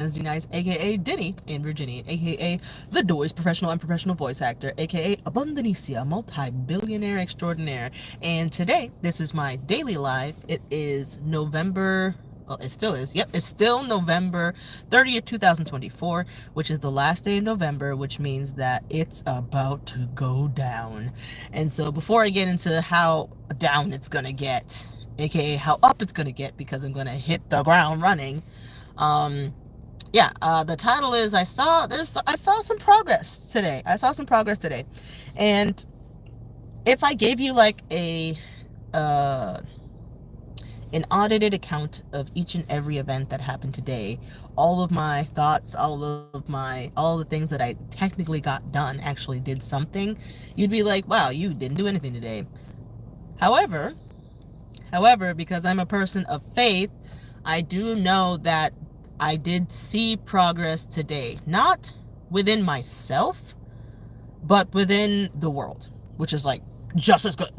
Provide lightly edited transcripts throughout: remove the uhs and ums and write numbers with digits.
Wednesday nights, aka Denny in Virginia, aka the Doy's professional and professional voice actor, aka Abundanicia, multi-billionaire extraordinaire. And today, this is my daily live. It is November. Well, it still is. Yep, it's still November 30th, 2024, which is the last day of November, which means that it's about to go down. And so, before I get into how down it's gonna get, aka how up it's gonna get, because I'm gonna hit the ground running. Um, the title is I saw some progress today. And if I gave you like a uh an audited account of each and every event that happened today, all of my thoughts, all the things that I technically got done actually did something, you'd be like, wow, you didn't do anything today. However, because I'm a person of faith, I do know that I did see progress today, not within myself, but within the world, which is like just as good,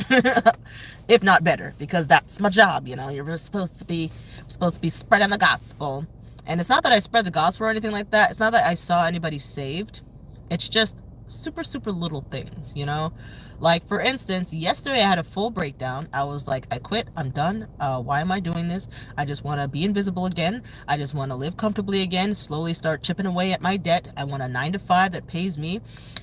if not better, because that's my job. You're supposed to be spreading the gospel. And it's not that I spread the gospel or anything like that. It's not that I saw anybody saved. It's just super, super little things, Like, for instance, yesterday I had a full breakdown. I was like, I quit. I'm done. Why am I doing this? I just want to be invisible again. I just want to live comfortably again, slowly start chipping away at my debt. I want a 9-to-5 that pays me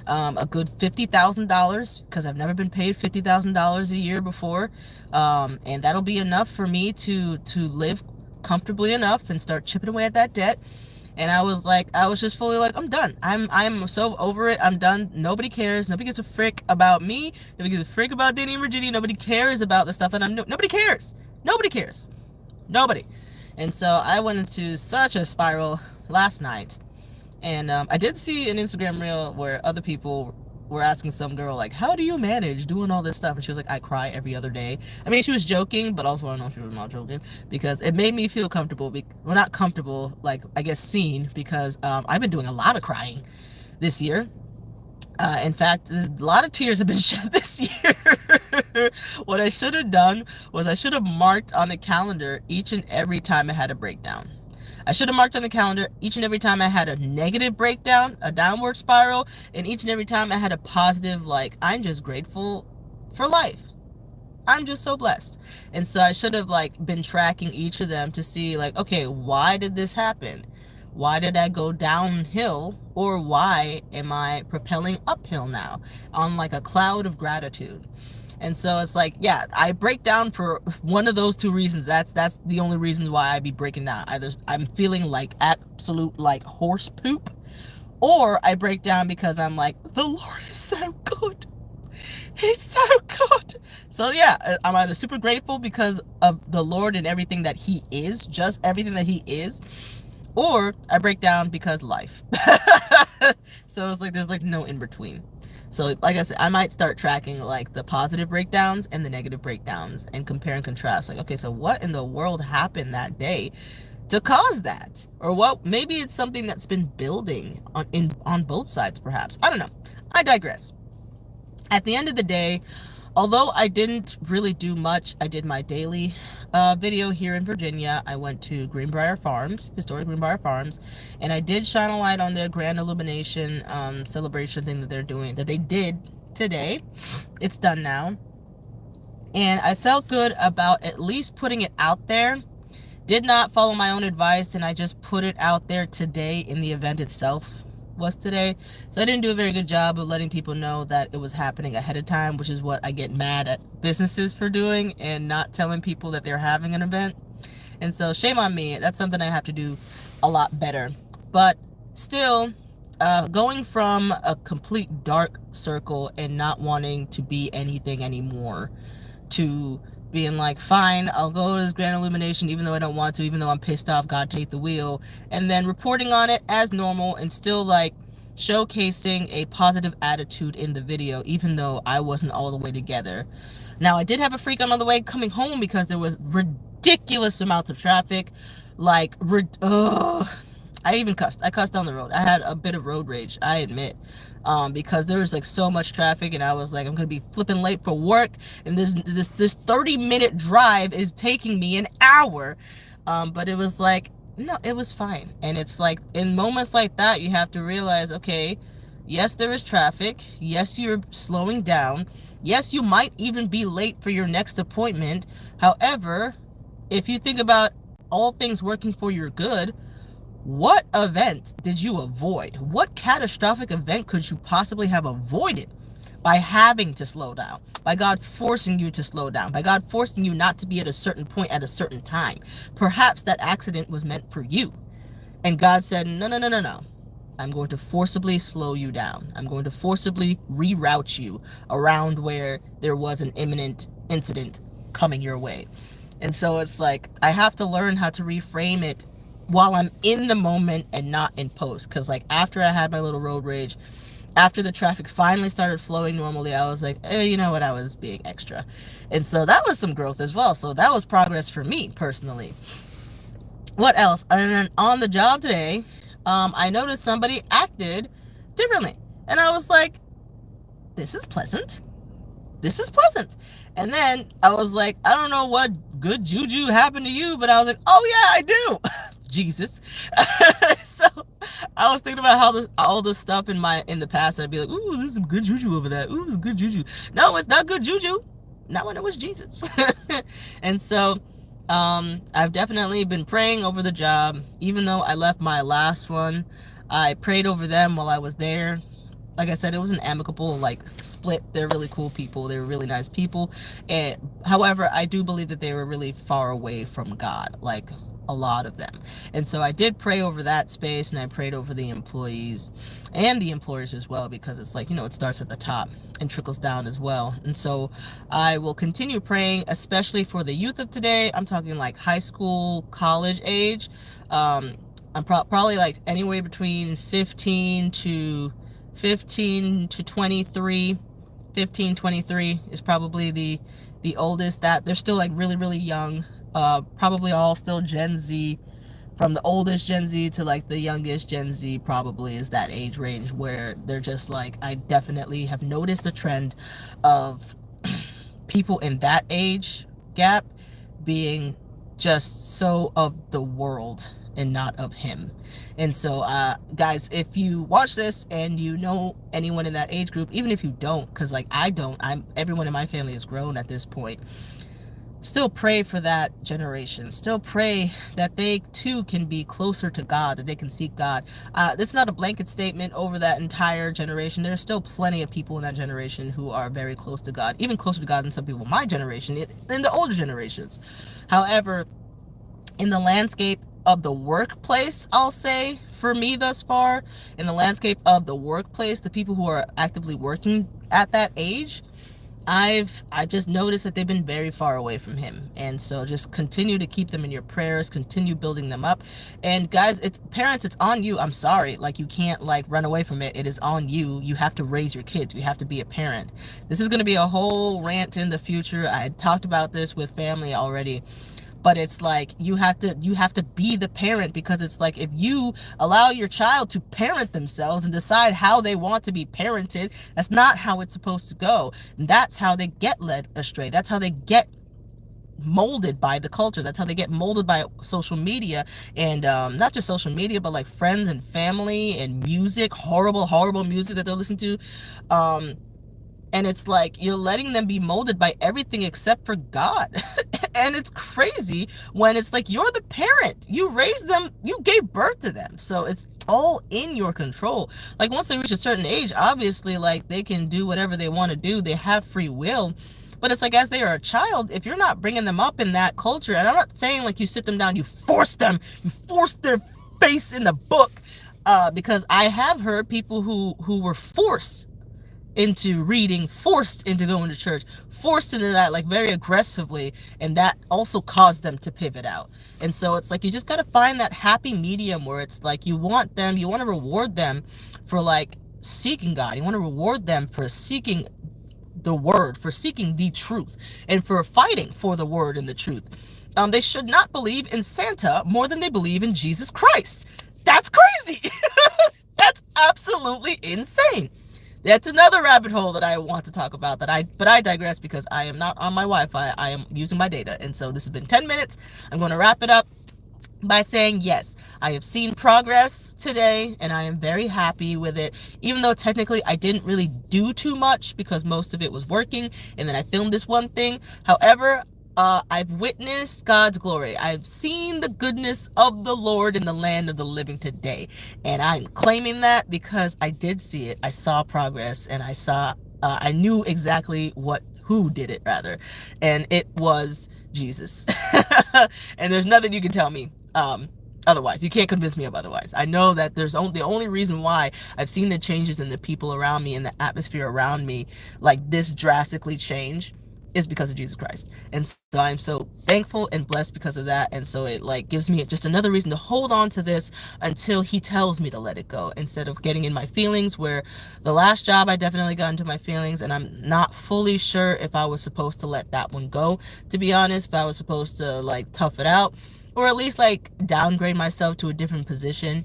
a good $50,000, because I've never been paid $50,000 a year before. And that'll be enough for me to live comfortably enough and start chipping away at that debt. And I was just fully like, I'm done. I'm so over it. I'm done. Nobody cares. Nobody gives a frick about me. Nobody gives a frick about Danny and Virginia. Nobody cares about the stuff that I'm doing. Nobody cares. Nobody cares. Nobody. And so I went into such a spiral last night. And I did see an Instagram reel where other people were asking some girl, like, how do you manage doing all this stuff? And she was like, I cry every other day. I mean, she was joking, but also I know she was not joking, because it made me feel comfortable. Well, not comfortable, like, I guess seen, because I've been doing a lot of crying this year. In fact, a lot of tears have been shed this year. What I should have done was I should have marked on the calendar each and every time I had a breakdown. I should have marked on the calendar each and every time I had a negative breakdown, a downward spiral, and each and every time I had a positive, like, I'm just grateful for life. I'm just so blessed. And so I should have, like, been tracking each of them to see, like, okay, why did this happen? Why did I go downhill? Or why am I propelling uphill now on, like, a cloud of gratitude? And so it's like, yeah, I break down for one of those two reasons. That's the only reasons why I be breaking down. Either I'm feeling like absolute like horse poop, or I break down because I'm like, the Lord is so good. He's so good. So yeah, I'm either super grateful because of the Lord and everything that He is, just everything that He is, or I break down because life. So it's like there's like no in between. So like I said, I might start tracking like the positive breakdowns and the negative breakdowns and compare and contrast. Like, okay, so what in the world happened that day to cause that? Or what, maybe it's something that's been building on both sides, perhaps. I don't know. I digress. At the end of the day, although I didn't really do much, I did my daily video here in Virginia. I went to Greenbrier Farms, historic Greenbrier Farms, and I did shine a light on their grand illumination celebration thing that they did today. It's done now. And I felt good about at least putting it out there. Did not follow my own advice, and I just put it out there today in the event itself was today. So I didn't do a very good job of letting people know that it was happening ahead of time, which is what I get mad at businesses for doing, and not telling people that they're having an event. And so shame on me. That's something I have to do a lot better. But still, going from a complete dark circle and not wanting to be anything anymore to being like, fine, I'll go to this grand illumination even though I don't want to, even though I'm pissed off, God take the wheel, and then reporting on it as normal and still like showcasing a positive attitude in the video even though I wasn't all the way together. Now, I did have a freak on the way coming home because there was ridiculous amounts of traffic. Like, I even cussed. I cussed on the road. I had a bit of road rage, I admit. Because there was like so much traffic, and I was like, I'm gonna be flipping late for work, and this 30-minute drive is taking me an hour. But it was like, No, it was fine. And it's like in moments like that, you have to realize, okay, yes, there is traffic. Yes, you're slowing down. Yes, you might even be late for your next appointment. However, if you think about all things working for your good, what event did you avoid? What catastrophic event could you possibly have avoided by having to slow down? By God forcing you to slow down? By God forcing you not to be at a certain point at a certain time? Perhaps that accident was meant for you. And God said, no, no, no, no, no. I'm going to forcibly slow you down. I'm going to forcibly reroute you around where there was an imminent incident coming your way. And so it's like, I have to learn how to reframe it while I'm in the moment and not in post. Because like after I had my little road rage, after the traffic finally started flowing normally, I was like, you know what, I was being extra. And so that was some growth as well. So that was progress for me personally. What else? And then on the job today, I noticed somebody acted differently. And I was like, this is pleasant. This is pleasant. And then I was like, I don't know what good juju happened to you, but I was like, oh yeah, I do. Jesus. So I was thinking about how all this stuff in the past, I'd be like, ooh, there's some good juju over that. Ooh, it's good juju. No, it's not good juju. Not when it was Jesus. And so I've definitely been praying over the job. Even though I left my last one, I prayed over them while I was there. Like I said, it was an amicable like split. They're really cool people. They were really nice people. And however, I do believe that they were really far away from God, like a lot of them. And so I did pray over that space, and I prayed over the employees and the employers as well, because it's like, you know, it starts at the top and trickles down as well. And so I will continue praying, especially for the youth of today. I'm talking like high school, college age. I'm probably like anywhere between 15 to 23. 15, 23 is probably the oldest. That they're still like really, really young. Probably all still Gen Z. From the oldest Gen Z to like the youngest Gen Z probably is that age range where they're just like, I definitely have noticed a trend of people in that age gap being just so of the world and not of him. And so guys, if you watch this and you know anyone in that age group, even if you don't, because like I don't, everyone in my family has grown at this point, still pray for that generation. Still pray that they too can be closer to God, that they can seek God. This is not a blanket statement over that entire generation. There's still plenty of people in that generation who are very close to God, even closer to God than some people in my generation, in the older generations. However, in the landscape of the workplace, I'll say, for me thus far, in the landscape of the workplace, the people who are actively working at that age, I've just noticed that they've been very far away from him. And so just continue to keep them in your prayers, continue building them up. And guys, it's parents, it's on you. I'm sorry, like you can't like run away from it. It is on you. You have to raise your kids. You have to be a parent. This is going to be a whole rant in the future. I talked about this with family already. But it's like you have to be the parent, because it's like if you allow your child to parent themselves and decide how they want to be parented, that's not how it's supposed to go. And that's how they get led astray. That's how they get molded by the culture. That's how they get molded by social media, and not just social media, but like friends and family and music, horrible music that they'll listen to. And it's like you're letting them be molded by everything except for God. And it's crazy when it's like you're the parent. You raised them, you gave birth to them. So it's all in your control. Like once they reach a certain age, obviously like they can do whatever they want to do. They have free will. But it's like as they are a child, if you're not bringing them up in that culture, and I'm not saying like you sit them down, you force them, you force their face in the book, because I have heard people who were forced into reading, forced into going to church, forced into that like very aggressively, and that also caused them to pivot out. And so it's like you just got to find that happy medium where it's like you want to reward them for like seeking God. You want to reward them for seeking the word, for seeking the truth, and for fighting for the word and the truth. They should not believe in Santa more than they believe in Jesus Christ. That's crazy. That's absolutely insane. That's another rabbit hole that I want to talk about, but I digress, because I am not on my Wi-Fi. I am using my data. And so this has been 10 minutes. I'm going to wrap it up. by saying, yes, I have seen progress today and I am very happy with it, even though technically I didn't really do too much because most of it was working and then I filmed this one thing. However, I've witnessed God's glory. I've seen the goodness of the Lord in the land of the living today, and I'm claiming that because I did see it. I saw progress, and I knew exactly who did it rather, and it was Jesus. And there's nothing you can tell me otherwise. You can't convince me of otherwise. I know that the only reason why I've seen the changes in the people around me and the atmosphere around me like this drastically change is because of Jesus Christ. And so I'm so thankful and blessed because of that. And so it like gives me just another reason to hold on to this until he tells me to let it go, instead of getting in my feelings, where the last job I definitely got into my feelings, and I'm not fully sure if I was supposed to let that one go, to be honest, if I was supposed to like tough it out or at least like downgrade myself to a different position.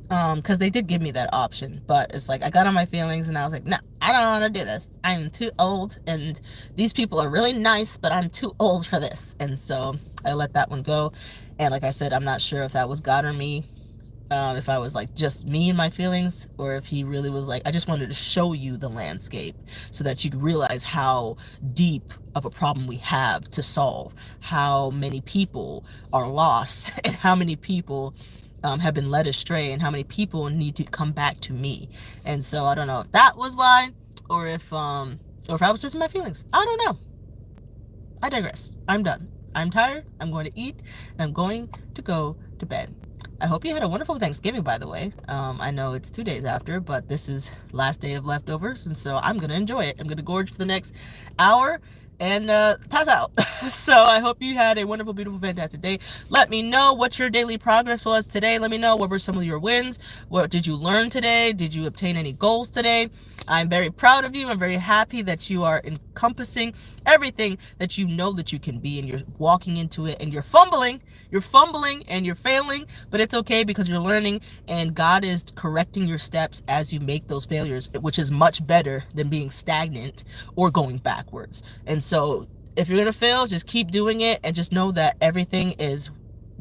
Because they did give me that option, but it's like I got on my feelings and I was like, no, I don't want to do this. I'm too old, and these people are really nice, but I'm too old for this. And so I let that one go. And like I said, I'm not sure if that was God or me, if I was like just me and my feelings, or if he really was like, I just wanted to show you the landscape so that you could realize how deep of a problem we have to solve, how many people are lost, and how many people have been led astray, and how many people need to come back to me. And so I don't know if that was why, or if I was just in my feelings. I don't know. I digress. I'm done. I'm tired. I'm going to eat, and I'm going to go to bed. I hope you had a wonderful Thanksgiving, by the way. I know it's 2 days after, but this is last day of leftovers, and so I'm going to enjoy it. I'm going to gorge for the next hour and pass out. So I hope you had a wonderful, beautiful, fantastic day. Let me know what your daily progress was today. Let me know what were some of your wins. What did you learn today? Did you obtain any goals today? I'm very proud of you. I'm very happy that you are encompassing everything that you know that you can be, and you're walking into it, and you're fumbling and you're failing, but it's okay because you're learning, and God is correcting your steps as you make those failures, which is much better than being stagnant or going backwards. And so if you're going to fail, just keep doing it, and just know that everything is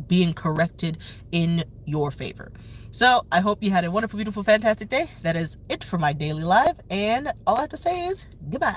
being corrected in your favor. So I hope you had a wonderful, beautiful, fantastic day. That is it for my daily live, and all I have to say is goodbye.